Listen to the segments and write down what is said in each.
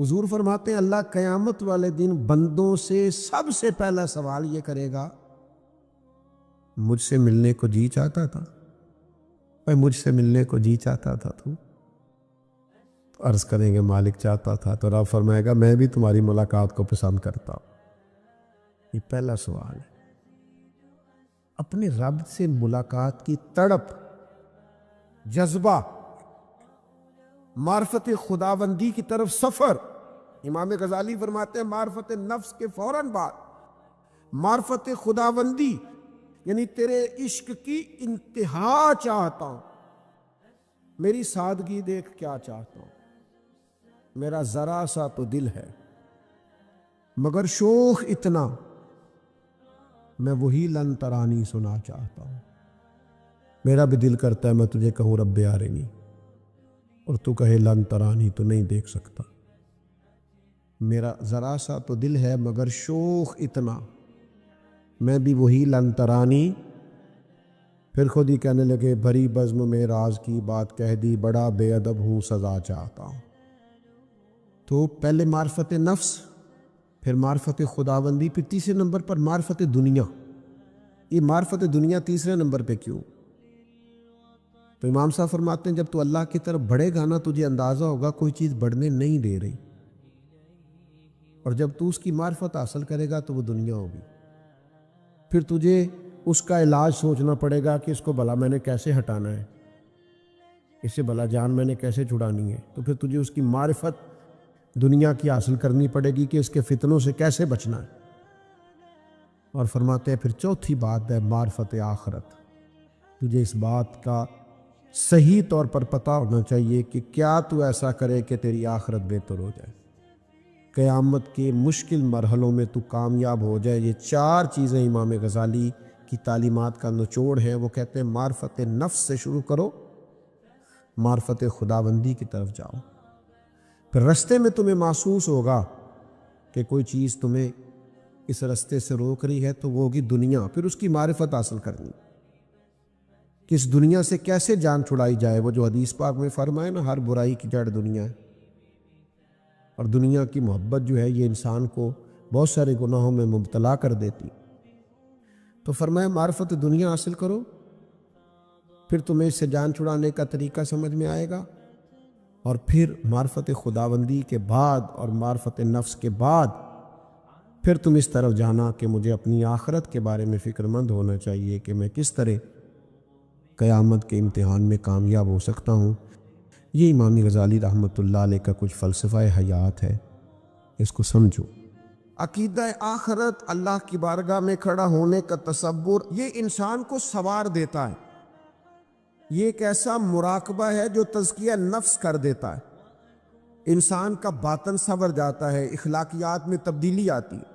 حضور فرماتے ہیں اللہ قیامت والے دن بندوں سے سب سے پہلا سوال یہ کرے گا، مجھ سے ملنے کو جی چاہتا تھا؟ بھائی مجھ سے ملنے کو جی چاہتا تھا تو عرض کریں گے مالک چاہتا تھا، تو رب فرمائے گا میں بھی تمہاری ملاقات کو پسند کرتا ہوں۔ یہ پہلا سوال ہے، اپنے رب سے ملاقات کی تڑپ، جذبہ، معرفت خداوندی کی طرف سفر۔ امام غزالی فرماتے ہیں معرفت نفس کے فوراً بعد معرفت خداوندی، یعنی تیرے عشق کی انتہا چاہتا ہوں، میری سادگی دیکھ کیا چاہتا ہوں، میرا ذرا سا تو دل ہے مگر شوخ اتنا، میں وہی لن ترانی سنا چاہتا ہوں۔ میرا بھی دل کرتا ہے میں تجھے کہوں رب ارنی، اور تو کہے لن ترانی، تو نہیں دیکھ سکتا۔ میرا ذرا سا تو دل ہے مگر شوخ اتنا، میں بھی وہی لن ترانی۔ پھر خود ہی کہنے لگے بھری بزم میں راز کی بات کہہ دی، بڑا بے ادب ہوں سزا چاہتا ہوں۔ تو پہلے معرفت نفس، پھر معرفت خداوندی، پھر تیسرے نمبر پر معرفت دنیا۔ یہ معرفت دنیا تیسرے نمبر پہ کیوں؟ تو امام صاحب فرماتے ہیں جب تو اللہ کی طرف بڑھے گا نا، تجھے اندازہ ہوگا کوئی چیز بڑھنے نہیں دے رہی، اور جب تو اس کی معرفت حاصل کرے گا تو وہ دنیا ہوگی۔ پھر تجھے اس کا علاج سوچنا پڑے گا کہ اس کو بھلا میں نے کیسے ہٹانا ہے، اس سے بھلا جان میں نے کیسے چھڑانی ہے۔ تو پھر تجھے اس کی معرفت دنیا کی حاصل کرنی پڑے گی کہ اس کے فتنوں سے کیسے بچنا ہے۔ اور فرماتے ہیں پھر چوتھی بات ہے معرفت آخرت۔ تجھے اس بات کا صحیح طور پر پتہ ہونا چاہیے کہ کیا تو ایسا کرے کہ تیری آخرت بہتر ہو جائے، قیامت کے مشکل مرحلوں میں تو کامیاب ہو جائے۔ یہ چار چیزیں امام غزالی کی تعلیمات کا نچوڑ ہیں۔ وہ کہتے ہیں معرفت نفس سے شروع کرو، معرفت خداوندی کی طرف جاؤ، پھر رستے میں تمہیں محسوس ہوگا کہ کوئی چیز تمہیں اس رستے سے روک رہی ہے، تو وہ ہوگی دنیا۔ پھر اس کی معرفت حاصل کرنی کہ اس دنیا سے کیسے جان چھڑائی جائے۔ وہ جو حدیث پاک میں فرمائے نا ہر برائی کی جڑ دنیا ہے، اور دنیا کی محبت جو ہے یہ انسان کو بہت سارے گناہوں میں مبتلا کر دیتی۔ تو فرمایا معرفت دنیا حاصل کرو، پھر تمہیں اس سے جان چھڑانے کا طریقہ سمجھ میں آئے گا، اور پھر معرفت خداوندی کے بعد اور معرفت نفس کے بعد پھر تم اس طرف جانا کہ مجھے اپنی آخرت کے بارے میں فکر مند ہونا چاہیے کہ میں کس طرح قیامت کے امتحان میں کامیاب ہو سکتا ہوں۔ یہ امام غزالی رحمۃ اللہ علیہ کا کچھ فلسفہ حیات ہے، اس کو سمجھو۔ عقیدہ آخرت، اللہ کی بارگاہ میں کھڑا ہونے کا تصور، یہ انسان کو سوار دیتا ہے۔ یہ ایک ایسا مراقبہ ہے جو تزکیہ نفس کر دیتا ہے، انسان کا باطن سنور جاتا ہے، اخلاقیات میں تبدیلی آتی ہے۔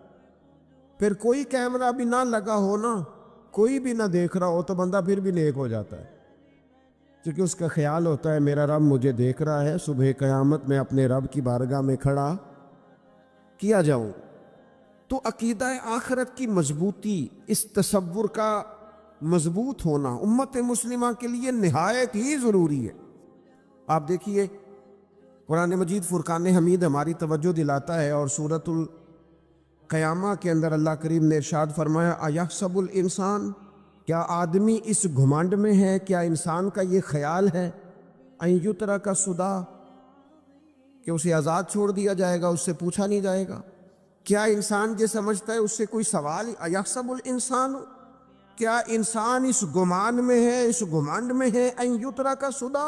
پھر کوئی کیمرہ بھی نہ لگا ہو نا، کوئی بھی نہ دیکھ رہا ہو، تو بندہ پھر بھی نیک ہو جاتا ہے، کیونکہ اس کا خیال ہوتا ہے میرا رب مجھے دیکھ رہا ہے، صبح قیامت میں اپنے رب کی بارگاہ میں کھڑا کیا جاؤں۔ تو عقیدہ آخرت کی مضبوطی، اس تصور کا مضبوط ہونا امت مسلمہ کے لیے نہایت ہی ضروری ہے۔ آپ دیکھیے قرآن مجید فرقان حمید ہماری توجہ دلاتا ہے، اور سورۃ القیامہ کے اندر اللہ کریم نے ارشاد فرمایا ایحسب الانسان، کیا آدمی اس گھمنڈ میں ہے، کیا انسان کا یہ خیال ہے ان یترک سدی، کہ اسے آزاد چھوڑ دیا جائے گا، اس سے پوچھا نہیں جائے گا؟ کیا انسان یہ سمجھتا ہے اس سے کوئی سوال؟ ایحسب الانسان، کیا انسان اس گمان میں ہے، اس گھمنڈ میں ہے ان یترک سدی،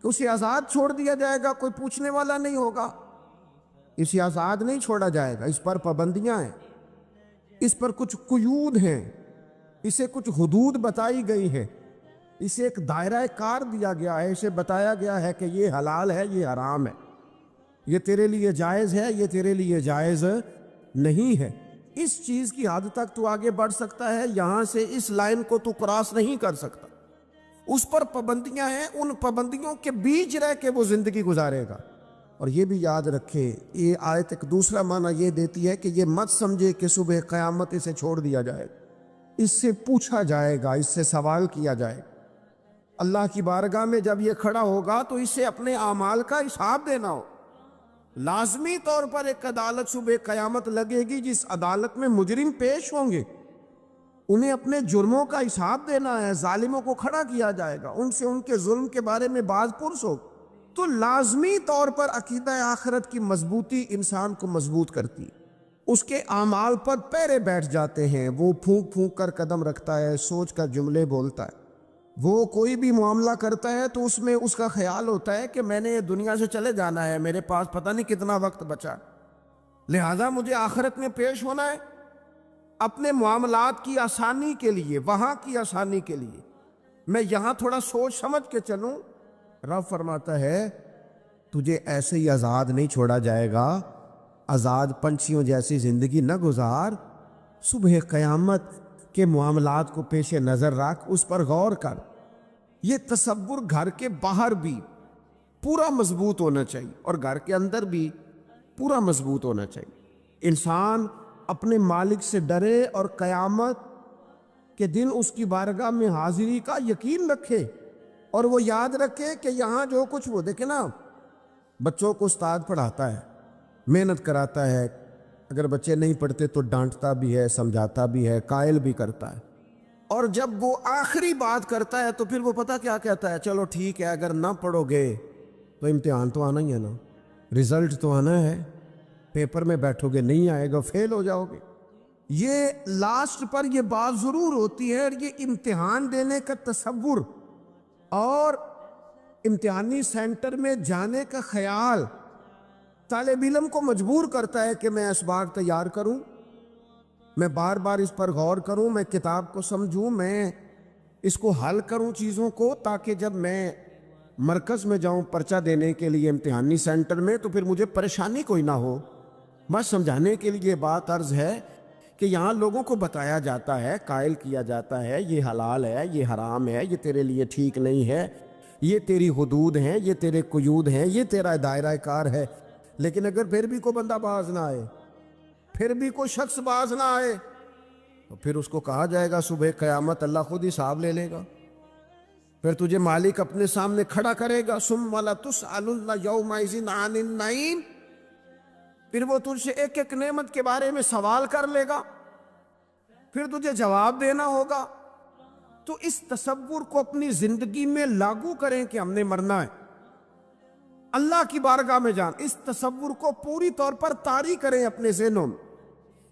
کہ اسے آزاد چھوڑ دیا جائے گا، کوئی پوچھنے والا نہیں ہوگا؟ اسے آزاد نہیں چھوڑا جائے گا، اس پر پابندیاں ہیں، اس پر کچھ قیود ہیں، اسے کچھ حدود بتائی گئی ہے، اسے ایک دائرہ کار دیا گیا ہے، اسے بتایا گیا ہے کہ یہ حلال ہے، یہ حرام ہے، یہ تیرے لیے جائز ہے، یہ تیرے لیے جائز نہیں ہے۔ اس چیز کی حد تک تو آگے بڑھ سکتا ہے، یہاں سے اس لائن کو تو کراس نہیں کر سکتا۔ اس پر پابندیاں ہیں، ان پابندیوں کے بیچ رہ کے وہ زندگی گزارے گا۔ اور یہ بھی یاد رکھے، یہ آیت ایک دوسرا معنی یہ دیتی ہے کہ یہ مت سمجھے کہ صبح قیامت اسے چھوڑ دیا جائے گا، اس سے پوچھا جائے گا، اس سے سوال کیا جائے گا۔ اللہ کی بارگاہ میں جب یہ کھڑا ہوگا تو اسے اپنے اعمال کا حساب دینا ہو، لازمی طور پر ایک عدالت صبح قیامت لگے گی جس عدالت میں مجرم پیش ہوں گے، انہیں اپنے جرموں کا حساب دینا ہے، ظالموں کو کھڑا کیا جائے گا، ان سے ان کے ظلم کے بارے میں باز پرس ہو۔ تو لازمی طور پر عقیدہ آخرت کی مضبوطی انسان کو مضبوط کرتی، اس کے اعمال پر پیرے بیٹھ جاتے ہیں، وہ پھونک پھونک کر قدم رکھتا ہے، سوچ کر جملے بولتا ہے، وہ کوئی بھی معاملہ کرتا ہے تو اس میں اس کا خیال ہوتا ہے کہ میں نے یہ دنیا سے چلے جانا ہے، میرے پاس پتہ نہیں کتنا وقت بچا، لہذا مجھے آخرت میں پیش ہونا ہے اپنے معاملات کی آسانی کے لیے، وہاں کی آسانی کے لیے میں یہاں تھوڑا سوچ سمجھ کے چلوں۔ رب فرماتا ہے تجھے ایسے ہی آزاد نہیں چھوڑا جائے گا، آزاد پنچھیوں جیسی زندگی نہ گزار، صبح قیامت کے معاملات کو پیش نظر رکھ، اس پر غور کر۔ یہ تصور گھر کے باہر بھی پورا مضبوط ہونا چاہیے اور گھر کے اندر بھی پورا مضبوط ہونا چاہیے۔ انسان اپنے مالک سے ڈرے اور قیامت کے دن اس کی بارگاہ میں حاضری کا یقین رکھے، اور وہ یاد رکھے کہ یہاں جو کچھ وہ دیکھے نا، بچوں کو استاد پڑھاتا ہے، محنت کراتا ہے، اگر بچے نہیں پڑھتے تو ڈانٹتا بھی ہے، سمجھاتا بھی ہے، قائل بھی کرتا ہے، اور جب وہ آخری بات کرتا ہے تو پھر وہ پتہ کیا کہتا ہے، چلو ٹھیک ہے اگر نہ پڑھو گے تو امتحان تو آنا ہی ہے نا، رزلٹ تو آنا ہے، پیپر میں بیٹھو گے نہیں آئے گا، فیل ہو جاؤ گے۔ یہ لاسٹ پر یہ بات ضرور ہوتی ہے، اور یہ امتحان دینے کا تصور اور امتحانی سینٹر میں جانے کا خیال طالب علم کو مجبور کرتا ہے کہ میں اسباق تیار کروں، میں بار بار اس پر غور کروں، میں کتاب کو سمجھوں، میں اس کو حل کروں چیزوں کو، تاکہ جب میں مرکز میں جاؤں پرچہ دینے کے لیے امتحانی سینٹر میں تو پھر مجھے پریشانی کوئی نہ ہو۔ بس سمجھانے کے لیے بات عرض ہے کہ یہاں لوگوں کو بتایا جاتا ہے، قائل کیا جاتا ہے یہ حلال ہے، یہ حرام ہے، یہ تیرے لیے ٹھیک نہیں ہے، یہ تیری حدود ہیں، یہ تیرے قیود ہیں، یہ تیرا دائرہ کار ہے۔ لیکن اگر پھر بھی کوئی بندہ باز نہ آئے، پھر بھی کوئی شخص باز نہ آئے، تو پھر اس کو کہا جائے گا صبح قیامت اللہ خود حساب لے لے گا، پھر تجھے مالک اپنے سامنے کھڑا کرے گا، ثم لَتُسْأَلُنَّ يَوْمَئِذٍ عَنِ النَّعِيمِ، پھر وہ تجھ سے ایک ایک نعمت کے بارے میں سوال کر لے گا، پھر تجھے جواب دینا ہوگا۔ تو اس تصور کو اپنی زندگی میں لاگو کریں کہ ہم نے مرنا ہے، اللہ کی بارگاہ میں جان، اس تصور کو پوری طور پر طاری کریں اپنے ذہنوں میں۔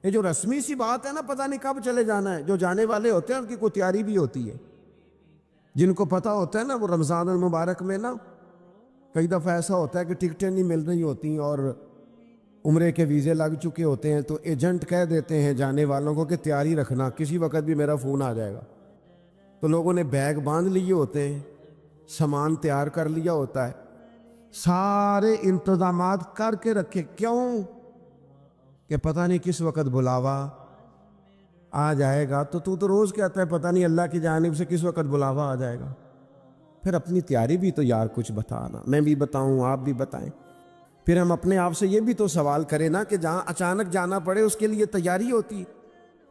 یہ جو رسمی سی بات ہے نا، پتہ نہیں کب چلے جانا ہے، جو جانے والے ہوتے ہیں ان کی کوئی تیاری بھی ہوتی ہے، جن کو پتہ ہوتا ہے نا، وہ رمضان المبارک میں نا کئی دفعہ ایسا ہوتا ہے کہ ٹکٹیں نہیں مل رہی ہوتی اور عمرے کے ویزے لگ چکے ہوتے ہیں، تو ایجنٹ کہہ دیتے ہیں جانے والوں کو کہ تیاری رکھنا، کسی وقت بھی میرا فون آ جائے گا۔ تو لوگوں نے بیگ باندھ لیے ہوتے ہیں، سامان تیار کر لیا ہوتا ہے، سارے انتظامات کر کے رکھے، کیوں کہ پتہ نہیں کس وقت بلاوا آ جائے گا۔ تو روز کہتا ہے پتہ نہیں اللہ کی جانب سے کس وقت بلاوا آ جائے گا۔ پھر اپنی تیاری بھی تو یار کچھ بتانا، میں بھی بتاؤں، آپ بھی بتائیں۔ پھر ہم اپنے آپ سے یہ بھی تو سوال کریں نا کہ جہاں اچانک جانا پڑے اس کے لیے تیاری ہوتی ہے،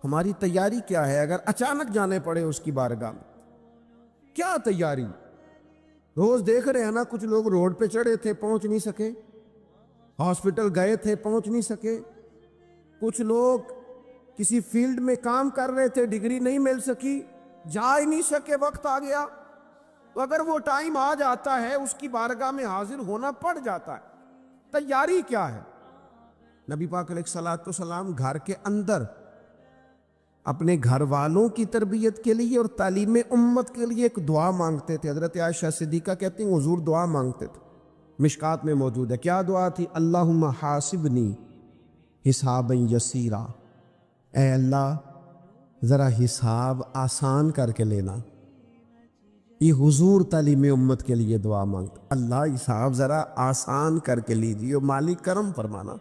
ہماری تیاری کیا ہے اگر اچانک جانے پڑے اس کی بارگاہ میں؟ کیا تیاری؟ روز دیکھ رہے ہیں نا، کچھ لوگ روڈ پہ چڑھے تھے پہنچ نہیں سکے، ہاسپٹل گئے تھے پہنچ نہیں سکے، کچھ لوگ کسی فیلڈ میں کام کر رہے تھے، ڈگری نہیں مل سکی، جا ہی نہیں سکے، وقت آ گیا۔ تو اگر وہ ٹائم آ جاتا ہے اس کی بارگاہ میں حاضر ہونا پڑ جاتا ہے، تیاری کیا ہے؟ نبی پاک علیہ الصلوۃ والسلام گھر کے اندر اپنے گھر والوں کی تربیت کے لیے اور تعلیم امت کے لیے ایک دعا مانگتے تھے۔ حضرت عائشہ صدیقہ کہتی ہیں حضور دعا مانگتے تھے، مشکات میں موجود ہے۔ کیا دعا تھی؟ اللہم حاسبنی حسابا یسیرا، اے اللہ ذرا حساب آسان کر کے لینا۔ یہ حضور تعلیم امت کے لیے دعا مانگتا، اللہ حساب ذرا آسان کر کے لیجیے، مالک کرم فرمانا۔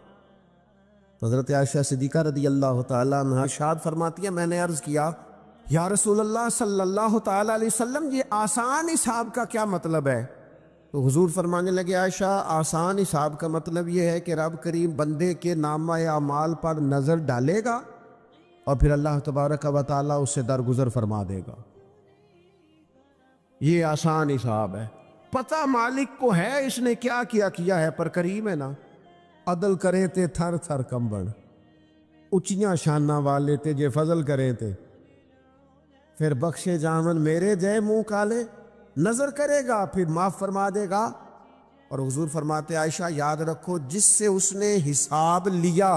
تو حضرت عائشہ صدیقہ رضی اللہ تعالیٰ عنہ ارشاد فرماتی ہے، میں نے عرض کیا یا رسول اللہ صلی اللہ تعالیٰ علیہ وسلم، یہ آسان حساب کا کیا مطلب ہے؟ تو حضور فرمانے لگے، عائشہ آسان حساب کا مطلب یہ ہے کہ رب کریم بندے کے نامہ اعمال پر نظر ڈالے گا اور پھر اللہ تبارک و تعالیٰ اس سے درگزر فرما دے گا۔ یہ آسان حساب ہے، پتہ مالک کو ہے اس نے کیا کیا ہے، پر کریم ہے نا، عدل کریں تے تھر تھر کمبن، اچیاں شاناں والے تے جے فضل کریں تے پھر بخشے جامن میرے جے منہ کالے، نظر کرے گا پھر معاف فرما دے گا۔ اور حضور فرماتے عائشہ یاد رکھو جس سے اس نے حساب لیا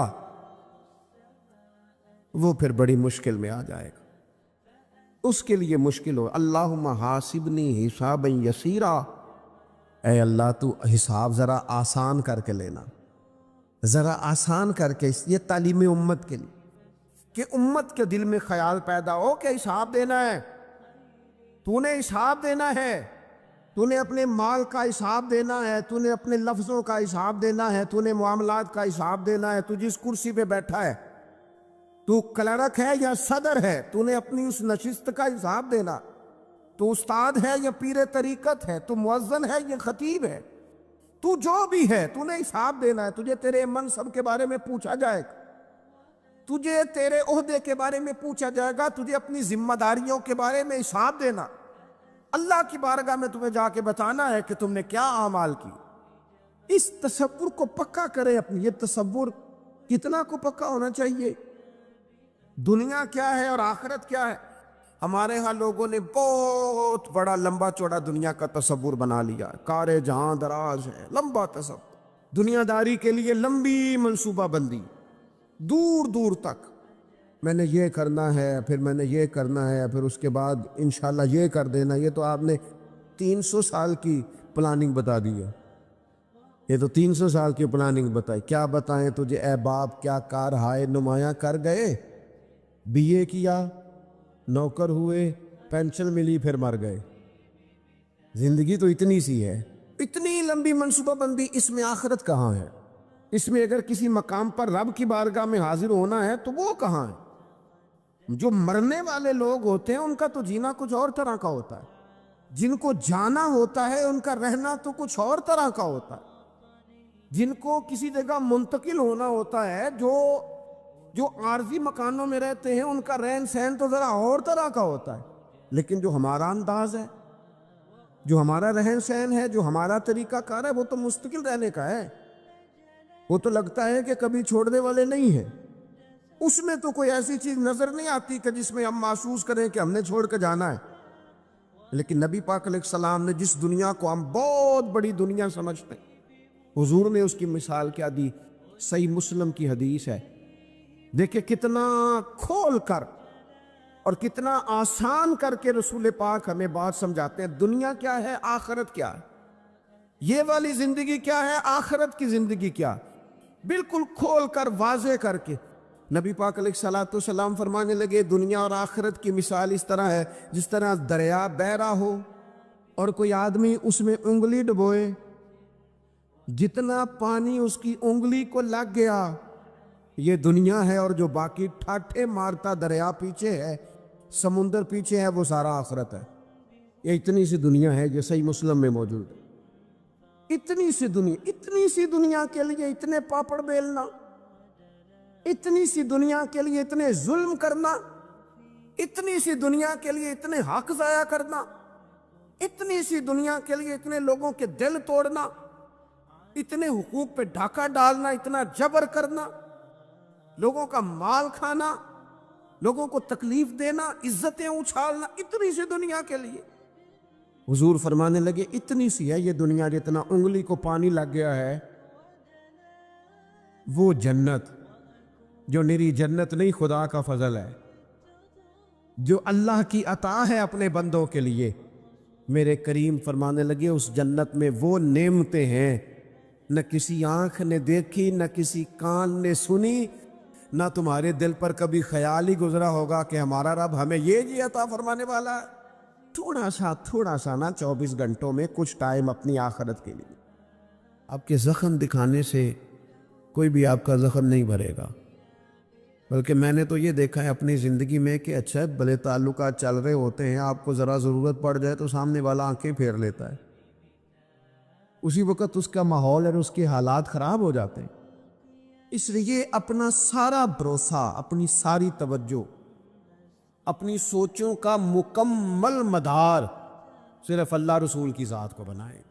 وہ پھر بڑی مشکل میں آ جائے گا، اس کے لیے مشکل ہو۔ اللہم حاسبنی حسابا یسیرا، اے اللہ تو حساب ذرا آسان کر کے لینا، ذرا آسان کر کے، یہ تعلیم امت کے لیے کہ امت کے دل میں خیال پیدا ہو کہ حساب دینا ہے، تو نے حساب دینا ہے، تو نے اپنے مال کا حساب دینا ہے، تو نے اپنے لفظوں کا حساب دینا ہے، تو نے معاملات کا حساب دینا ہے، تو جس کرسی پہ بیٹھا ہے، تو کلرک ہے یا صدر ہے، تو نے اپنی اس نشست کا حساب دینا، تو استاد ہے یا پیر طریقت ہے، تو مؤذن ہے یا خطیب ہے، تو جو بھی ہے تو نے حساب دینا ہے۔ تجھے تیرے منصب کے بارے میں پوچھا جائے گا، تجھے تیرے عہدے کے بارے میں پوچھا جائے گا، تجھے اپنی ذمہ داریوں کے بارے میں حساب دینا، اللہ کی بارگاہ میں تمہیں جا کے بتانا ہے کہ تم نے کیا اعمال کی۔ اس تصور کو پکا کرے اپنی، یہ تصور کتنا کو پکا ہونا چاہیے، دنیا کیا ہے اور آخرت کیا ہے۔ ہمارے ہاں لوگوں نے بہت بڑا لمبا چوڑا دنیا کا تصور بنا لیا، کار جہاں دراز ہے، لمبا تصور، دنیا داری کے لیے لمبی منصوبہ بندی، دور دور تک میں نے یہ کرنا ہے، پھر میں نے یہ کرنا ہے، پھر اس کے بعد انشاءاللہ یہ کر دینا۔ یہ تو آپ نے 300 سال کی پلاننگ بتا دی ہے، یہ تو 300 سال کی پلاننگ بتائی۔ کیا بتائیں تجھے اے باپ، کیا کار ہائے نمایاں کر گئے، بی اے کیا، نوکر ہوئے، پینشن ملی، پھر مر گئے۔ زندگی تو اتنی سی ہے، اتنی لمبی منصوبہ بندی، اس میں آخرت کہاں ہے؟ اس میں اگر کسی مقام پر رب کی بارگاہ میں حاضر ہونا ہے تو وہ کہاں ہے؟ جو مرنے والے لوگ ہوتے ہیں ان کا تو جینا کچھ اور طرح کا ہوتا ہے، جن کو جانا ہوتا ہے ان کا رہنا تو کچھ اور طرح کا ہوتا ہے، جن کو کسی جگہ منتقل ہونا ہوتا ہے، جو عارضی مکانوں میں رہتے ہیں ان کا رہن سہن تو ذرا اور طرح کا ہوتا ہے۔ لیکن جو ہمارا انداز ہے، جو ہمارا رہن سہن ہے، جو ہمارا طریقہ کار ہے، وہ تو مستقل رہنے کا ہے، وہ تو لگتا ہے کہ کبھی چھوڑنے والے نہیں ہیں۔ اس میں تو کوئی ایسی چیز نظر نہیں آتی کہ جس میں ہم محسوس کریں کہ ہم نے چھوڑ کے جانا ہے۔ لیکن نبی پاک علیہ السلام نے جس دنیا کو ہم بہت بڑی دنیا سمجھتے ہیں، حضور نے اس کی مثال کیا دی؟ صحیح مسلم کی حدیث ہے، دیکھیں کتنا کھول کر اور کتنا آسان کر کے رسول پاک ہمیں بات سمجھاتے ہیں۔ دنیا کیا ہے، آخرت کیا ہے، یہ والی زندگی کیا ہے، آخرت کی زندگی کیا، بالکل کھول کر واضح کر کے نبی پاک علیہ السلام فرمانے لگے دنیا اور آخرت کی مثال اس طرح ہے جس طرح دریا بہہ رہا ہو اور کوئی آدمی اس میں انگلی ڈبوئے، جتنا پانی اس کی انگلی کو لگ گیا یہ دنیا ہے، اور جو باقی ٹھاٹھے مارتا دریا پیچھے ہے، سمندر پیچھے ہے، وہ سارا آخرت ہے۔ یہ اتنی سی دنیا ہے جو صحیح مسلم میں موجود ہے۔ اتنی سی دنیا کے لیے اتنے پاپڑ بیلنا، اتنی سی دنیا کے لیے اتنے ظلم کرنا، اتنی سی دنیا کے لیے اتنے حق ضائع کرنا، اتنی سی دنیا کے لیے اتنے لوگوں کے دل توڑنا، اتنے حقوق پہ ڈھاکہ ڈالنا، اتنا جبر کرنا، لوگوں کا مال کھانا، لوگوں کو تکلیف دینا، عزتیں اچھالنا، اتنی سی دنیا کے لیے۔ حضور فرمانے لگے اتنی سی ہے یہ دنیا، جتنا انگلی کو پانی لگ گیا ہے وہ جنت، جو نری جنت نہیں، خدا کا فضل ہے، جو اللہ کی عطا ہے اپنے بندوں کے لیے۔ میرے کریم فرمانے لگے اس جنت میں وہ نعمتیں ہیں نہ کسی آنکھ نے دیکھی، نہ کسی کان نے سنی، نہ تمہارے دل پر کبھی خیال ہی گزرا ہوگا کہ ہمارا رب ہمیں یہ عطا فرمانے والا ہے۔ تھوڑا سا نا 24 گھنٹوں میں کچھ ٹائم اپنی آخرت کے لیے۔ آپ کے زخم دکھانے سے کوئی بھی آپ کا زخم نہیں بھرے گا، بلکہ میں نے تو یہ دیکھا ہے اپنی زندگی میں کہ اچھا بھلے تعلقات چل رہے ہوتے ہیں، آپ کو ذرا ضرورت پڑ جائے تو سامنے والا آنکھیں پھیر لیتا ہے، اسی وقت اس کا ماحول اور اس کے حالات خراب ہو جاتے ہیں۔ اس لیے اپنا سارا بھروسہ، اپنی ساری توجہ، اپنی سوچوں کا مکمل مدار صرف اللہ رسول کی ذات کو بنائیں،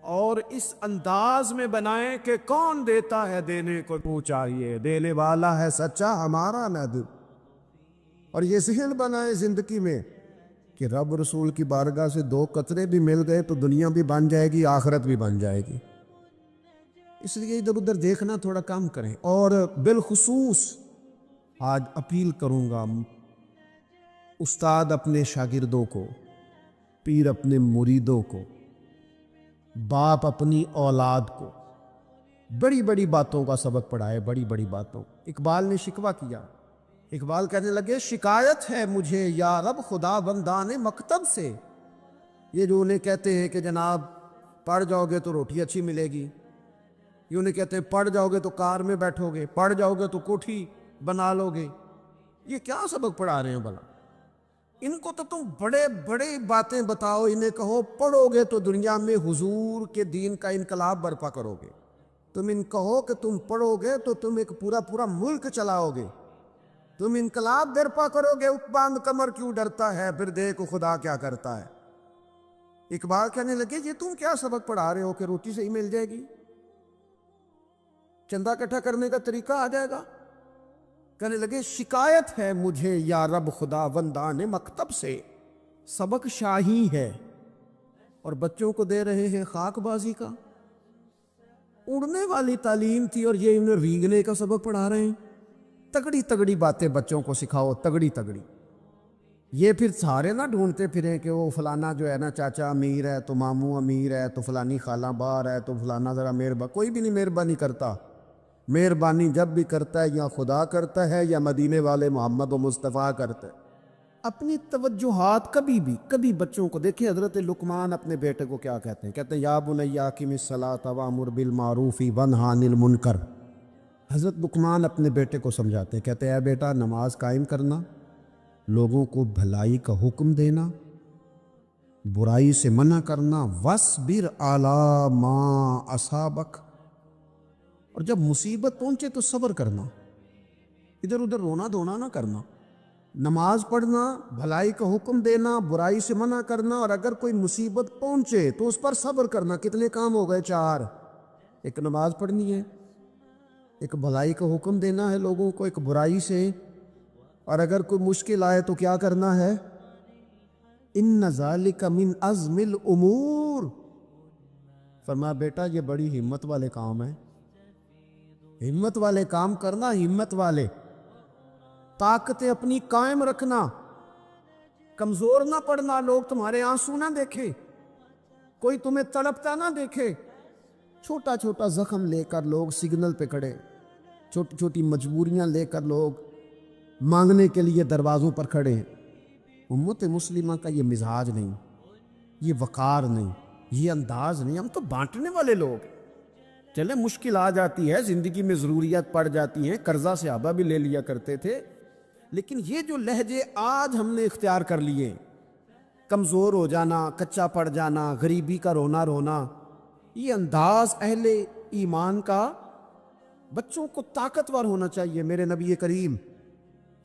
اور اس انداز میں بنائیں کہ کون دیتا ہے دینے کو تو چاہیے، دینے والا ہے سچا ہمارا نہ دو۔ اور یہ ذہن بنائے زندگی میں کہ رب رسول کی بارگاہ سے 2 قطرے بھی مل گئے تو دنیا بھی بن جائے گی، آخرت بھی بن جائے گی۔ اس لیے ادھر ادھر دیکھنا تھوڑا کم کریں۔ اور بالخصوص آج اپیل کروں گا، استاد اپنے شاگردوں کو، پیر اپنے مریدوں کو، باپ اپنی اولاد کو بڑی بڑی باتوں کا سبق پڑھائے، بڑی بڑی باتوں۔ اقبال نے شکوہ کیا، اقبال کہنے لگے شکایت ہے مجھے یا رب خدا بندان مکتب سے، یہ جو انہیں کہتے ہیں کہ جناب پڑھ جاؤ گے تو روٹی اچھی ملے گی، یہ انہیں کہتے ہیں پڑھ جاؤ گے تو کار میں بیٹھو گے، پڑھ جاؤ گے تو کوٹھی بنا لو گے، یہ کیا سبق پڑھا رہے ہیں بھلا؟ ان کو تو تم بڑے بڑے باتیں بتاؤ، انہیں کہو پڑھو گے تو دنیا میں حضور کے دین کا انقلاب برپا کرو گے، تم ان کہو کہ تم پڑھو گے تو تم ایک پورا ملک چلاؤ گے، تم انقلاب برپا کرو گے، باندھ کمر کیوں ڈرتا ہے، پھر دیکھو خدا کیا کرتا ہے۔ اقبال کہنے لگے یہ تم کیا سبق پڑھا رہے ہو کہ روٹی سے ہی مل جائے گی، چندہ اکٹھا کرنے کا طریقہ آ جائے گا؟ کہنے لگے شکایت ہے مجھے یا رب خدا بندان مکتب سے، سبق شاہی ہے اور بچوں کو دے رہے ہیں خاک بازی کا۔ اڑنے والی تعلیم تھی اور یہ انہیں ریگنے کا سبق پڑھا رہے ہیں۔ تگڑی تگڑی باتیں بچوں کو سکھاؤ، تگڑی تگڑی۔ یہ پھر سارے نہ ڈھونڈتے پھریں کہ وہ فلانا جو ہے نا چاچا امیر ہے تو ماموں امیر ہے تو فلانی خالہ باہر ہے تو فلانا ذرا مہربانی، کوئی بھی نہیں مہربانی کرتا۔ مہربانی جب بھی کرتا ہے یا خدا کرتا ہے یا مدینے والے محمد و مصطفیٰ کرتا ہے۔ اپنی توجہات کبھی بچوں کو دیکھیں، حضرت لقمان اپنے بیٹے کو کیا کہتے ہیں؟ کہتے ہیں یا بنی اقم الصلاۃ وامر بالمعروف وانہا عن المنکر۔ حضرت لقمان اپنے بیٹے کو سمجھاتے ہیں، کہتے ہیں اے بیٹا نماز قائم کرنا، لوگوں کو بھلائی کا حکم دینا، برائی سے منع کرنا، وَاصْبِرْ عَلَىٰ مَا أَصَابَكَ، اور جب مصیبت پہنچے تو صبر کرنا، ادھر ادھر رونا دھونا نہ کرنا، نماز پڑھنا، بھلائی کا حکم دینا، برائی سے منع کرنا، اور اگر کوئی مصیبت پہنچے تو اس پر صبر کرنا۔ کتنے کام ہو گئے؟ 4۔ ایک نماز پڑھنی ہے، ایک بھلائی کا حکم دینا ہے لوگوں کو، ایک برائی سے، اور اگر کوئی مشکل آئے تو کیا کرنا ہے؟ ان ذالک من عزم الامور۔ فرمایا بیٹا یہ بڑی ہمت والے کام ہیں، ہمت والے کام کرنا، ہمت والے، طاقتیں اپنی قائم رکھنا، کمزور نہ پڑنا، لوگ تمہارے آنسو نہ دیکھیں، کوئی تمہیں تڑپتا نہ دیکھے۔ چھوٹا چھوٹا زخم لے کر لوگ سگنل پہ کھڑے، چھوٹی چھوٹی مجبوریاں لے کر لوگ مانگنے کے لیے دروازوں پر کھڑے ہیں۔ امت مسلمہ کا یہ مزاج نہیں، یہ وقار نہیں، یہ انداز نہیں، ہم تو بانٹنے والے لوگ ہیں۔ چلے مشکل آ جاتی ہے، زندگی میں ضروریات پڑ جاتی ہیں، قرضہ صحابہ بھی لے لیا کرتے تھے، لیکن یہ جو لہجے آج ہم نے اختیار کر لیے، کمزور ہو جانا، کچا پڑ جانا، غریبی کا رونا، یہ انداز اہل ایمان کا، بچوں کو طاقتور ہونا چاہیے۔ میرے نبی کریم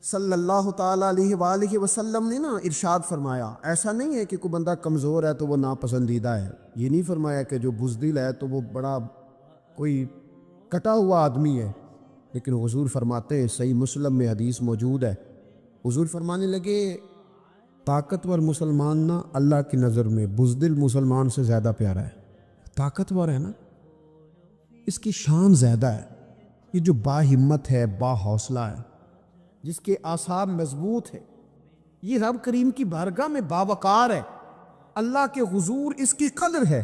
صلی اللہ تعالیٰ علیہ وآلہ وسلم نے نا ارشاد فرمایا، ایسا نہیں ہے کہ کوئی بندہ کمزور ہے تو وہ ناپسندیدہ ہے، یہ نہیں فرمایا کہ جو بزدل ہے تو وہ بڑا کوئی کٹا ہوا آدمی ہے، لیکن حضور فرماتے ہیں، صحیح مسلم میں حدیث موجود ہے، حضور فرمانے لگے طاقتور مسلمان نا اللہ کی نظر میں بزدل مسلمان سے زیادہ پیارا ہے۔ طاقتور ہے نا، اس کی شان زیادہ ہے، یہ جو با ہمت ہے، با حوصلہ ہے، جس کے اعصاب مضبوط ہے، یہ رب کریم کی بارگاہ میں باوقار ہے، اللہ کے حضور اس کی قدر ہے۔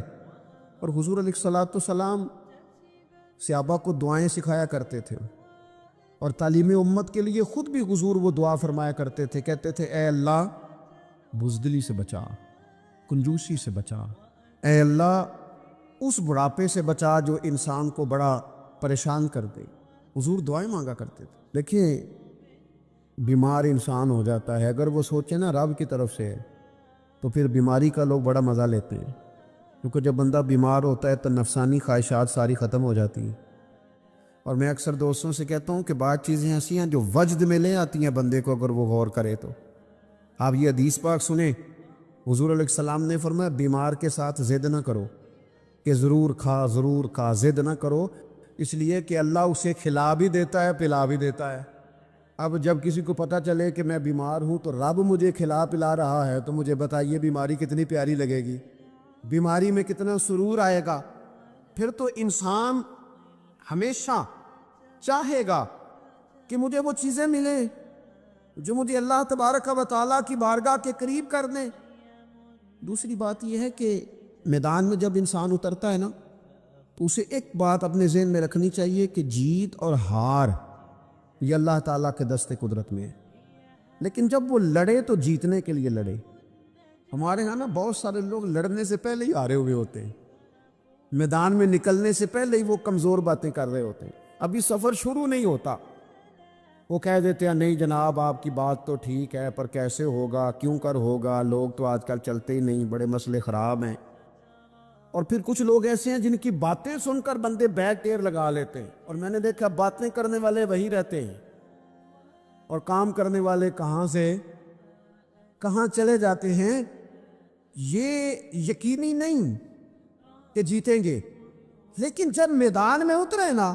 اور حضور علیہ الصلوۃ والسلام صحابہ کو دعائیں سکھایا کرتے تھے، اور تعلیم امت کے لیے خود بھی حضور وہ دعا فرمایا کرتے تھے، کہتے تھے اے اللہ بزدلی سے بچا، کنجوسی سے بچا، اے اللہ اس بڑھاپے سے بچا جو انسان کو بڑا پریشان کر دے۔ حضور دعائیں مانگا کرتے تھے۔ دیکھیں بیمار انسان ہو جاتا ہے، اگر وہ سوچے نا رب کی طرف سے، تو پھر بیماری کا لوگ بڑا مزہ لیتے ہیں، کیونکہ جب بندہ بیمار ہوتا ہے تو نفسانی خواہشات ساری ختم ہو جاتی ہیں۔ اور میں اکثر دوستوں سے کہتا ہوں کہ بعض چیزیں ایسی ہیں جو وجد میں لے آتی ہیں بندے کو، اگر وہ غور کرے تو۔ آپ یہ حدیث پاک سنیں، حضور علیہ السلام نے فرمایا بیمار کے ساتھ ضد نہ کرو، کہ ضرور کھا ضد نہ کرو، اس لیے کہ اللہ اسے کھلا بھی دیتا ہے پلا بھی دیتا ہے۔ اب جب کسی کو پتہ چلے کہ میں بیمار ہوں تو رب مجھے کھلا پلا رہا ہے تو مجھے بتائیے بیماری کتنی پیاری لگے گی، بیماری میں کتنا سرور آئے گا۔ پھر تو انسان ہمیشہ چاہے گا کہ مجھے وہ چیزیں ملیں جو مجھے اللہ تبارک و تعالیٰ کی بارگاہ کے قریب کر دیں۔ دوسری بات یہ ہے کہ میدان میں جب انسان اترتا ہے نا تو اسے ایک بات اپنے ذہن میں رکھنی چاہیے کہ جیت اور ہار یہ اللہ تعالیٰ کے دست قدرت میں ہے، لیکن جب وہ لڑے تو جیتنے کے لیے لڑے۔ ہمارے ہاں نا بہت سارے لوگ لڑنے سے پہلے ہی ہارے ہوئے ہوتے ہیں، میدان میں نکلنے سے پہلے ہی وہ کمزور باتیں کر رہے ہوتے ہیں، ابھی سفر شروع نہیں ہوتا وہ کہہ دیتے ہیں نہیں جناب آپ کی بات تو ٹھیک ہے پر کیسے ہوگا، کیوں کر ہوگا، لوگ تو آج کل چلتے ہی نہیں، بڑے مسئلے خراب ہیں۔ اور پھر کچھ لوگ ایسے ہیں جن کی باتیں سن کر بندے بیک ٹیر لگا لیتے ہیں، اور میں نے دیکھا باتیں کرنے والے وہی رہتے ہیں اور کام کرنے والے کہاں سے کہاں چلے جاتے ہیں۔ یہ یقینی نہیں کہ جیتیں گے، لیکن جب میدان میں اترے نا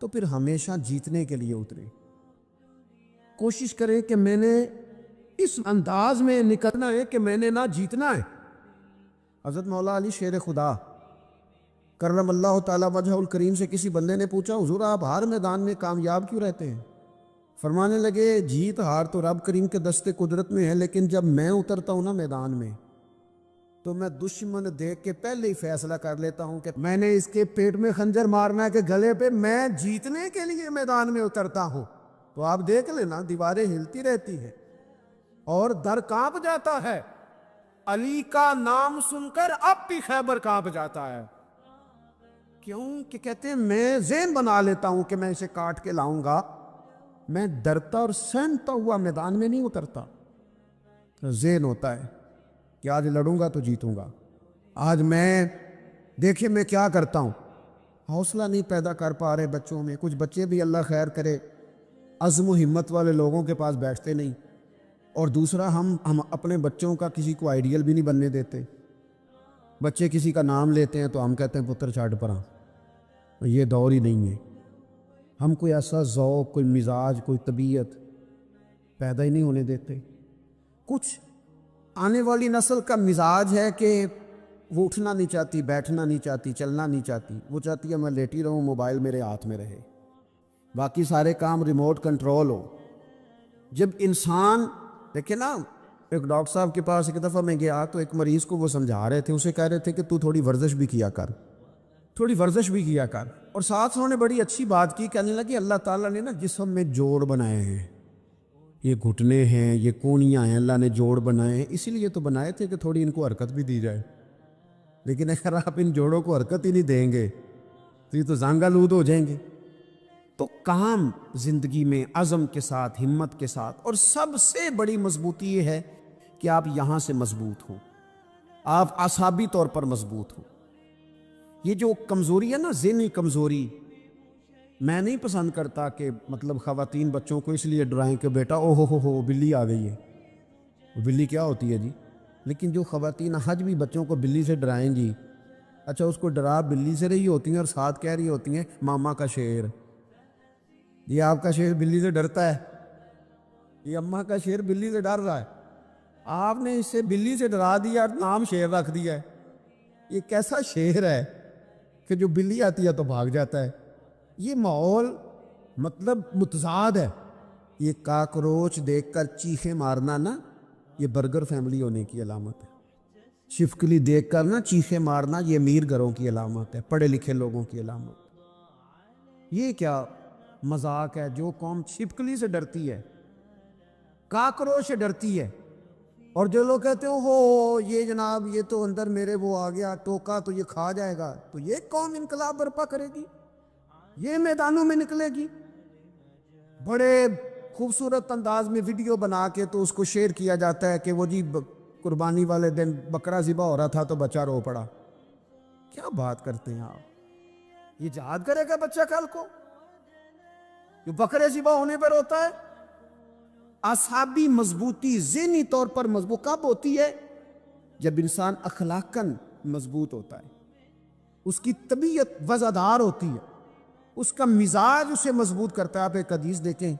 تو پھر ہمیشہ جیتنے کے لیے اترے۔ کوشش کریں کہ میں نے اس انداز میں نکلنا ہے کہ میں نے نہ جیتنا ہے۔ حضرت مولا علی شیر خدا کرم اللہ تعالیٰ وجہ الکریم سے کسی بندے نے پوچھا حضور آپ ہر میدان میں کامیاب کیوں رہتے ہیں؟ فرمانے لگے جیت ہار تو رب کریم کے دست قدرت میں ہے، لیکن جب میں اترتا ہوں نا میدان میں تو میں دشمن دیکھ کے پہلے ہی فیصلہ کر لیتا ہوں کہ میں نے اس کے پیٹ میں خنجر مارنا ہے کہ گلے پہ، میں جیتنے کے لیے میدان میں اترتا ہوں۔ تو آپ دیکھ لینا دیواریں ہلتی رہتی ہیں اور در کانپ جاتا ہے، علی کا نام سن کر اب بھی خیبر کانپ جاتا ہے۔ کیوں کہ کہتے ہیں میں ذہن بنا لیتا ہوں کہ میں اسے کاٹ کے لاؤں گا، میں ڈرتا اور سہمتا ہوا میدان میں نہیں اترتا۔ ذہن ہوتا ہے کہ آج لڑوں گا تو جیتوں گا، آج میں دیکھیں میں کیا کرتا ہوں۔ حوصلہ نہیں پیدا کر پا رہے بچوں میں، کچھ بچے بھی اللہ خیر کرے عزم و ہمت والے لوگوں کے پاس بیٹھتے نہیں، اور دوسرا ہم اپنے بچوں کا کسی کو آئیڈیل بھی نہیں بننے دیتے۔ بچے کسی کا نام لیتے ہیں تو ہم کہتے ہیں پتر چھاٹ پرا، یہ دور ہی نہیں ہے۔ ہم کوئی ایسا ذوق، کوئی مزاج، کوئی طبیعت پیدا ہی نہیں ہونے دیتے۔ کچھ آنے والی نسل کا مزاج ہے کہ وہ اٹھنا نہیں چاہتی، بیٹھنا نہیں چاہتی، چلنا نہیں چاہتی، وہ چاہتی ہے میں لیٹی رہوں، موبائل میرے ہاتھ میں رہے، باقی سارے کام ریموٹ کنٹرول ہو۔ جب انسان دیکھیں نا، ایک ڈاکٹر صاحب کے پاس ایک دفعہ میں گیا تو ایک مریض کو وہ سمجھا رہے تھے، اسے کہہ رہے تھے کہ تو تھوڑی ورزش بھی کیا کر، تھوڑی ورزش بھی کیا کر، اور ساتھ انہوں نے بڑی اچھی بات کی، کہنے لگی اللہ تعالیٰ نے نا جسم میں جوڑ بنائے ہیں، یہ گھٹنے ہیں، یہ کونیاں ہیں، اللہ نے جوڑ بنائے ہیں، اسی لیے تو بنائے تھے کہ تھوڑی ان کو حرکت بھی دی جائے، لیکن اگر آپ ان جوڑوں کو حرکت ہی نہیں دیں گے تو یہ تو زانگ آلود ہو جائیں گے۔ تو کام زندگی میں عزم کے ساتھ، ہمت کے ساتھ، اور سب سے بڑی مضبوطی یہ ہے کہ آپ یہاں سے مضبوط ہوں، آپ اعصابی طور پر مضبوط ہوں۔ یہ جو کمزوری ہے نا، ذہنی کمزوری، میں نہیں پسند کرتا کہ مطلب خواتین بچوں کو اس لیے ڈرائیں کہ بیٹا او ہو بلی آ گئی ہے۔ وہ بلی کیا ہوتی ہے جی؟ لیکن جو خواتین حج بھی بچوں کو بلی سے ڈرائیں گی، اچھا اس کو ڈرا بلی سے رہی ہوتی ہیں اور ساتھ کہہ رہی ہوتی ہیں ماما کا شیر، یہ آپ کا شیر بلی سے ڈرتا ہے، یہ اماں کا شیر بلی سے ڈر رہا ہے، آپ نے اسے بلی سے ڈرا دیا اور نام شیر رکھ دیا ہے۔ یہ کیسا شیر ہے کہ جو بلی آتی ہے تو بھاگ جاتا ہے؟ یہ ماحول مطلب متضاد ہے۔ یہ کاکروچ دیکھ کر چیخیں مارنا نا، یہ برگر فیملی ہونے کی علامت ہے۔ چھپکلی دیکھ کر نا چیخیں مارنا، یہ امیر گھروں کی علامت ہے، پڑھے لکھے لوگوں کی علامت۔ یہ کیا مذاق ہے؟ جو قوم چھپکلی سے ڈرتی ہے، کاکروچ سے ڈرتی ہے، اور جو لوگ کہتے ہیں ہو یہ جناب یہ تو اندر میرے وہ آ گیا ٹوکا تو یہ کھا جائے گا، تو یہ قوم انقلاب برپا کرے گی، یہ میدانوں میں نکلے گی۔ بڑے خوبصورت انداز میں ویڈیو بنا کے تو اس کو شیئر کیا جاتا ہے کہ وہ جی قربانی والے دن بکرا ذبح ہو رہا تھا تو بچہ رو پڑا۔ کیا بات کرتے ہیں آپ؟ یہ جہاد کرے گا بچہ کل کو جو بکرے ذبح ہونے پر ہوتا ہے؟ اعصابی مضبوطی، ذہنی طور پر مضبوط کب ہوتی ہے؟ جب انسان اخلاقاً مضبوط ہوتا ہے، اس کی طبیعت وزادار ہوتی ہے، اس کا مزاج اسے مضبوط کرتا ہے۔ آپ ایک حدیث دیکھیں،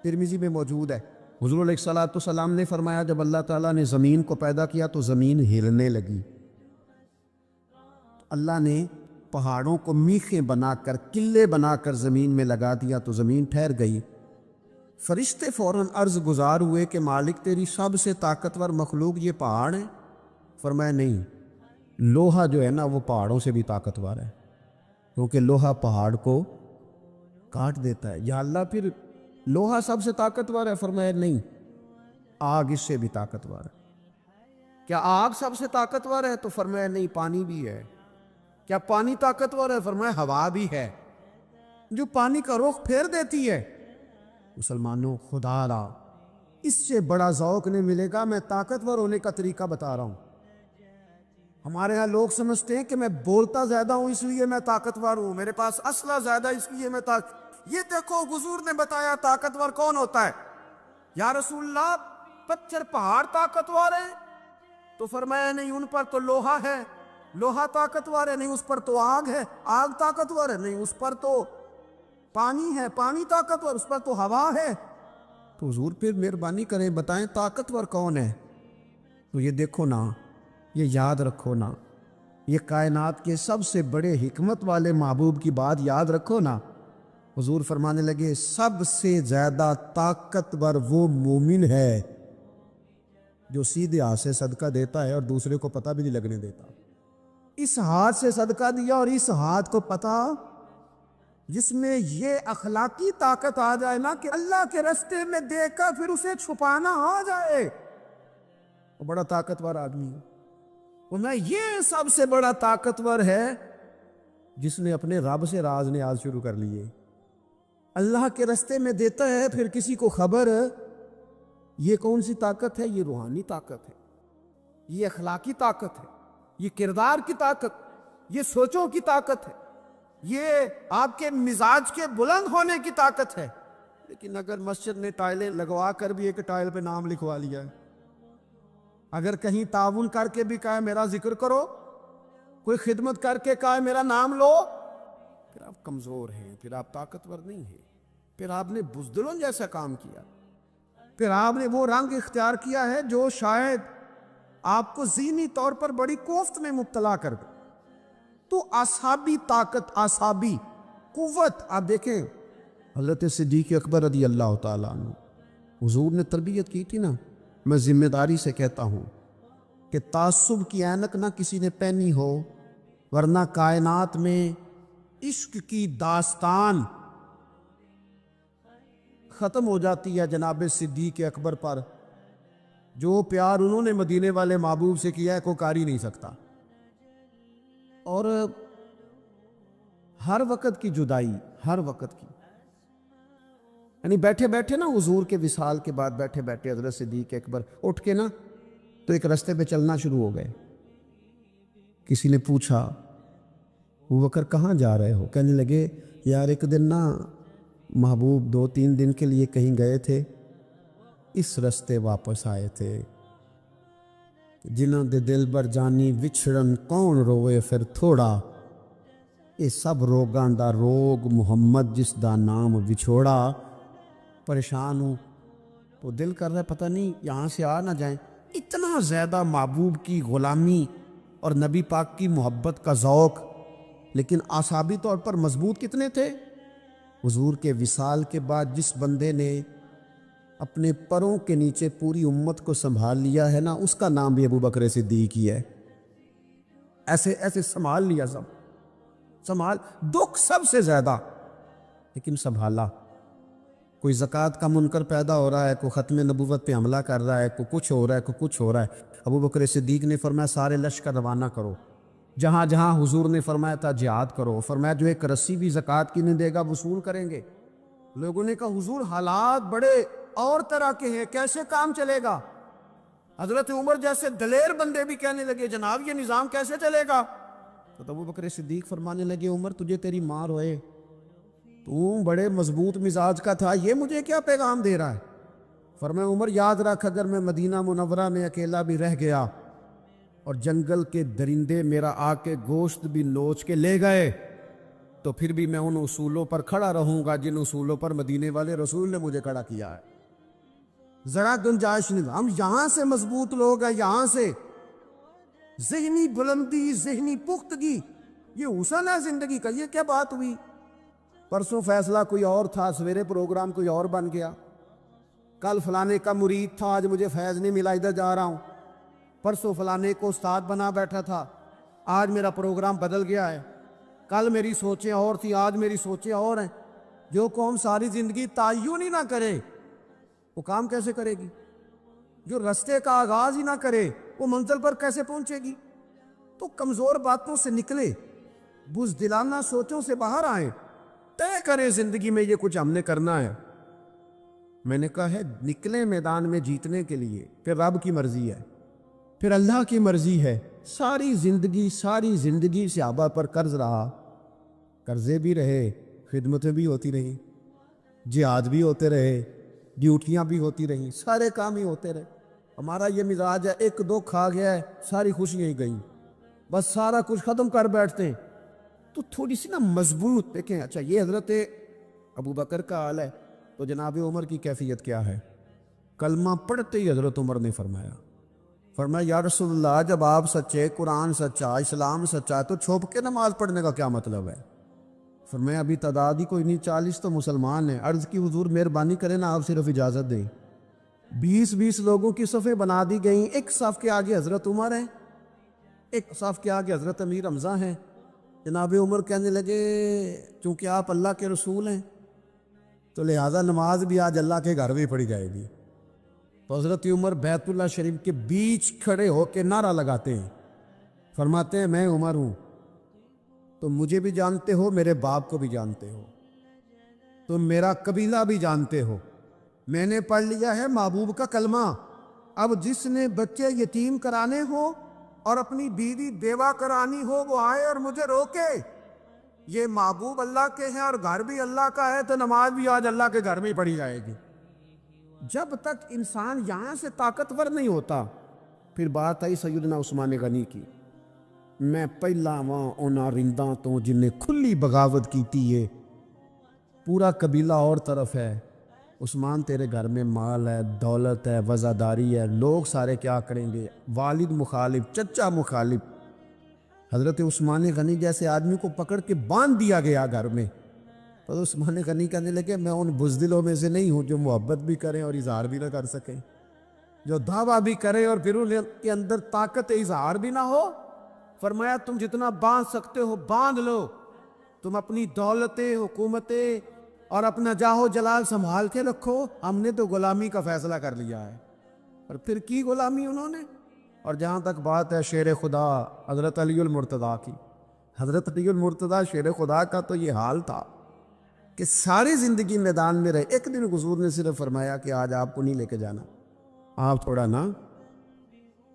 ترمذی میں موجود ہے، حضور علیہ الصلوۃ والسلام نے فرمایا جب اللہ تعالیٰ نے زمین کو پیدا کیا تو زمین ہلنے لگی، اللہ نے پہاڑوں کو میخیں بنا کر، قلعے بنا کر زمین میں لگا دیا تو زمین ٹھہر گئی۔ فرشتے فوراً عرض گزار ہوئے کہ مالک تیری سب سے طاقتور مخلوق یہ پہاڑ ہے؟ فرمایا نہیں، لوہا جو ہے نا وہ پہاڑوں سے بھی طاقتور ہے، کیونکہ لوہا پہاڑ کو کاٹ دیتا ہے۔ یا اللہ پھر لوہا سب سے طاقتور ہے؟ فرمایا نہیں، آگ اس سے بھی طاقتور ہے۔ کیا آگ سب سے طاقتور ہے؟ تو فرمایا نہیں، پانی بھی ہے۔ کیا پانی طاقتور ہے؟ فرمایا ہوا بھی ہے، جو پانی کا رخ پھیر دیتی ہے۔ مسلمانوں، خدا را اس سے بڑا ذوق نہیں ملے گا۔ میں طاقتور ہونے کا طریقہ بتا رہا ہوں۔ ہمارے ہاں لوگ سمجھتے ہیں کہ میں بولتا زیادہ ہوں اس لیے میں طاقتور ہوں، میرے پاس اسلحہ زیادہ اس لیے میں یہ دیکھو حضور نے بتایا طاقتور کون ہوتا ہے۔ یا رسول اللہ پتھر پہاڑ طاقتور ہیں؟ تو فرمایا نہیں، ان پر تو لوہا ہے، لوہا طاقتور ہے، نہیں اس پر تو آگ ہے، آگ طاقتور ہے، نہیں اس پر تو پانی ہے، پانی طاقتور، اس پر تو ہوا ہے۔ تو حضور پھر مہربانی کریں بتائیں طاقتور کون ہے؟ تو یہ دیکھو نا، یہ یاد رکھو نا، یہ کائنات کے سب سے بڑے حکمت والے محبوب کی بات یاد رکھو نا۔ حضور فرمانے لگے سب سے زیادہ طاقتور وہ مومن ہے جو سیدھے ہاتھ سے صدقہ دیتا ہے اور دوسرے کو پتہ بھی نہیں لگنے دیتا۔ اس ہاتھ سے صدقہ دیا اور اس ہاتھ کو پتہ، جس میں یہ اخلاقی طاقت آ جائے نا کہ اللہ کے راستے میں دے کر پھر اسے چھپانا آ جائے، وہ بڑا طاقتور آدمی ہے۔ وہ یہ سب سے بڑا طاقتور ہے جس نے اپنے رب سے راز نیاز شروع کر لیے، اللہ کے راستے میں دیتا ہے پھر کسی کو خبر۔ یہ کون سی طاقت ہے؟ یہ روحانی طاقت ہے، یہ اخلاقی طاقت ہے، یہ کردار کی طاقت، یہ سوچوں کی طاقت ہے، یہ آپ کے مزاج کے بلند ہونے کی طاقت ہے۔ لیکن اگر مسجد میں ٹائلیں لگوا کر بھی ایک ٹائل پہ نام لکھوا لیا ہے، اگر کہیں تعاون کر کے بھی کہا میرا ذکر کرو، کوئی خدمت کر کے کہا میرا نام لو، پھر آپ کمزور ہیں، پھر آپ طاقتور نہیں ہیں، پھر آپ نے بزدلوں جیسا کام کیا، پھر آپ نے وہ رنگ اختیار کیا ہے جو شاید آپ کو ذہنی طور پر بڑی کوفت میں مبتلا کر دے۔ تو اعصابی طاقت، اعصابی قوت، آپ دیکھیں حضرت صدیق اکبر رضی اللہ تعالیٰ عنہ، حضور نے تربیت کی تھی نا۔ میں ذمہ داری سے کہتا ہوں کہ تعصب کی اینک نہ کسی نے پہنی ہو، ورنہ کائنات میں عشق کی داستان ختم ہو جاتی ہے جناب صدیق اکبر پر۔ جو پیار انہوں نے مدینے والے محبوب سے کیا ہے کوئی کر ہی نہیں سکتا۔ اور ہر وقت کی جدائی، ہر وقت کی، یعنی بیٹھے بیٹھے نا حضور کے وصال کے بعد بیٹھے بیٹھے حضرت صدیق اکبر اٹھ کے نا تو ایک رستے پہ چلنا شروع ہو گئے۔ کسی نے پوچھا ابو بکر کہاں جا رہے ہو؟ کہنے لگے یار ایک دن نا محبوب 2-3 دن کے لیے کہیں گئے تھے، اس رستے واپس آئے تھے، جنہاں دے دل بر جانی وچھڑن کون روئے پھر تھوڑا، یہ سب روگاں دا روگ محمد جس دا نام وچھوڑا۔ پریشان ہوں تو دل کر رہا ہے پتہ نہیں یہاں سے آ نہ جائیں۔ اتنا زیادہ محبوب کی غلامی اور نبی پاک کی محبت کا ذوق، لیکن اعصابی طور پر مضبوط کتنے تھے؟ حضور کے وصال کے بعد جس بندے نے اپنے پروں کے نیچے پوری امت کو سنبھال لیا ہے نا، اس کا نام بھی ابو بکر صدیق ہی ہے۔ ایسے ایسے سنبھال لیا، سب سنبھال، دکھ سب سے زیادہ لیکن سنبھالا۔ کوئی زکوٰۃ کا منکر پیدا ہو رہا ہے، کوئی ختم نبوت پہ حملہ کر رہا ہے، کوئی کچھ ہو رہا ہے، کوئی کچھ ہو رہا ہے، ابو بکر صدیق نے فرمایا سارے لشکر روانہ کرو، جہاں جہاں حضور نے فرمایا تھا جہاد کرو۔ فرمایا جو ایک رسی بھی زکوٰۃ کی نہیں دے گا وصول کریں گے۔ لوگوں نے کہا حضور حالات بڑے اور طرح کے ہیں، کیسے کام چلے گا؟ حضرت عمر جیسے دلیر بندے بھی کہنے لگے جناب یہ نظام کیسے چلے گا؟ تو ابو بکر صدیق فرمانے لگے عمر تجھے تیری ماں روئے، تو بڑے مضبوط مزاج کا تھا، یہ مجھے کیا پیغام دے رہا ہے؟ فرمایا عمر یاد رکھ اگر میں مدینہ منورہ میں اکیلا بھی رہ گیا اور جنگل کے درندے میرا آ کے گوشت بھی نوچ کے لے گئے تو پھر بھی میں ان اصولوں پر کھڑا رہوں گا جن اصولوں پر مدینے والے رسول نے مجھے کھڑا کیا ہے. ذرا گنجائش نہیں. ہم یہاں سے مضبوط لوگ ہیں, یہاں سے ذہنی بلندی, ذہنی پختگی, یہ حسن ہے زندگی کا. یہ کیا بات ہوئی؟ پرسوں فیصلہ کوئی اور تھا, سویرے پروگرام کوئی اور بن گیا. کل فلانے کا مرید تھا, آج مجھے فیض نہیں ملا, ادھر جا رہا ہوں. پرسوں فلانے کو استاد بنا بیٹھا تھا, آج میرا پروگرام بدل گیا ہے. کل میری سوچیں اور تھیں, آج میری سوچیں اور ہیں. جو قوم ساری زندگی تعین ہی نہ کرے وہ کام کیسے کرے گی؟ جو رستے کا آغاز ہی نہ کرے وہ منزل پر کیسے پہنچے گی؟ تو کمزور باتوں سے نکلے, بزدلانہ سوچوں سے باہر آئیں, طے کریں زندگی میں یہ کچھ ہم نے کرنا ہے. میں نے کہا ہے نکلیں میدان میں جیتنے کے لیے, پھر رب کی مرضی ہے, پھر اللہ کی مرضی ہے. ساری زندگی صحابہ پر قرض رہا, قرضے بھی رہے, خدمتیں بھی ہوتی رہیں, جہاد بھی ہوتے رہے, ڈیوٹیاں بھی ہوتی رہیں, سارے کام ہی ہوتے رہے. ہمارا یہ مزاج ہے, ایک دکھ آ گیا ہے ساری خوشیاں ہی گئیں, بس سارا کچھ ختم کر بیٹھتے ہیں. تو تھوڑی سی نا مضبوط دیکھیں. اچھا یہ حضرت ابو بکر کا حال ہے, تو جناب عمر کی کیفیت کیا ہے؟ کلمہ پڑھتے ہی حضرت عمر نے فرمایا یا رسول اللہ, جب آپ سچے, قرآن سچا, اسلام سچا, تو چھپ کے نماز پڑھنے کا کیا مطلب ہے؟ فرمایا ابھی تعداد ہی کوئی نہیں, 40 تو مسلمان ہیں. عرض کی حضور مہربانی کریں نا, آپ صرف اجازت دیں. 20 لوگوں کی صفیں بنا دی گئیں. ایک صف کے آگے حضرت عمر ہیں, ایک صف کے آگے حضرت امیر حمزہ ہیں. جناب عمر کہنے لگے چونکہ آپ اللہ کے رسول ہیں تو لہذا نماز بھی آج اللہ کے گھر میں پڑھی جائے گی. تو حضرت عمر بیت اللہ شریف کے بیچ کھڑے ہو کے نعرہ لگاتے ہیں, فرماتے ہیں میں عمر ہوں, تم مجھے بھی جانتے ہو, میرے باپ کو بھی جانتے ہو, تم میرا قبیلہ بھی جانتے ہو. میں نے پڑھ لیا ہے محبوب کا کلمہ. اب جس نے بچے یتیم کرانے ہو اور اپنی بیوی بیوہ کرانی ہو وہ آئے اور مجھے روکے. یہ محبوب اللہ کے ہیں اور گھر بھی اللہ کا ہے, تو نماز بھی آج اللہ کے گھر میں ہی پڑھی جائے گی. جب تک انسان یہاں سے طاقتور نہیں ہوتا. پھر بات آئی سیدنا عثمان غنی کی. میں پہلا وہاں اونا رنداں تو جن نے کھلی بغاوت کی تھی, یہ پورا قبیلہ اور طرف ہے. عثمان تیرے گھر میں مال ہے, دولت ہے, وزاداری ہے, لوگ سارے کیا کریں گے؟ والد مخالف, چچا مخالف. حضرت عثمان غنی جیسے آدمی کو پکڑ کے باندھ دیا گیا گھر میں. تو عثمان غنی کہنے لگے میں ان بزدلوں میں سے نہیں ہوں جو محبت بھی کریں اور اظہار بھی نہ کر سکیں, جو دعویٰ بھی کریں اور پھر ان کے اندر طاقت اظہار بھی نہ ہو. فرمایا تم جتنا باندھ سکتے ہو باندھ لو, تم اپنی دولتیں, حکومتیں اور اپنا جاہو جلال سنبھال کے رکھو, ہم نے تو غلامی کا فیصلہ کر لیا ہے. اور پھر کی غلامی انہوں نے. اور جہاں تک بات ہے شیر خدا حضرت علی المرتضیٰ کی, حضرت علی المرتضیٰ شیر خدا کا تو یہ حال تھا کہ ساری زندگی میدان میں رہے. ایک دن حضور نے صرف فرمایا کہ آج آپ کو نہیں لے کے جانا, آپ تھوڑا نا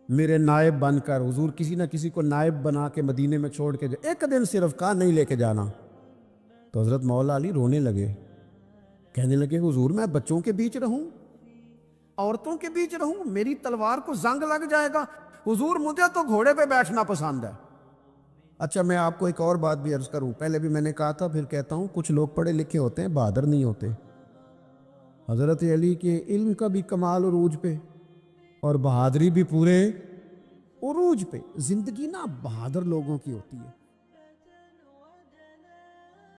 میرے نائب بن کر, حضور کسی نہ کسی کو نائب بنا کے مدینے میں چھوڑ کے جائے, ایک دن صرف کہا نہیں لے کے جانا. تو حضرت مولا علی رونے لگے, کہنے لگے حضور میں بچوں کے بیچ رہوں, عورتوں کے بیچ رہوں, میری تلوار کو زنگ لگ جائے گا. حضور مجھے تو گھوڑے پہ بیٹھنا پسند ہے. اچھا میں آپ کو ایک اور بات بھی عرض کروں, پہلے بھی میں نے کہا تھا پھر کہتا ہوں, کچھ لوگ پڑھے لکھے ہوتے ہیں بہادر نہیں ہوتے. حضرت علی کے علم کا بھی کمال عروج پہ اور بہادری بھی پورے عروج پہ. زندگی نا بہادر لوگوں کی ہوتی ہے.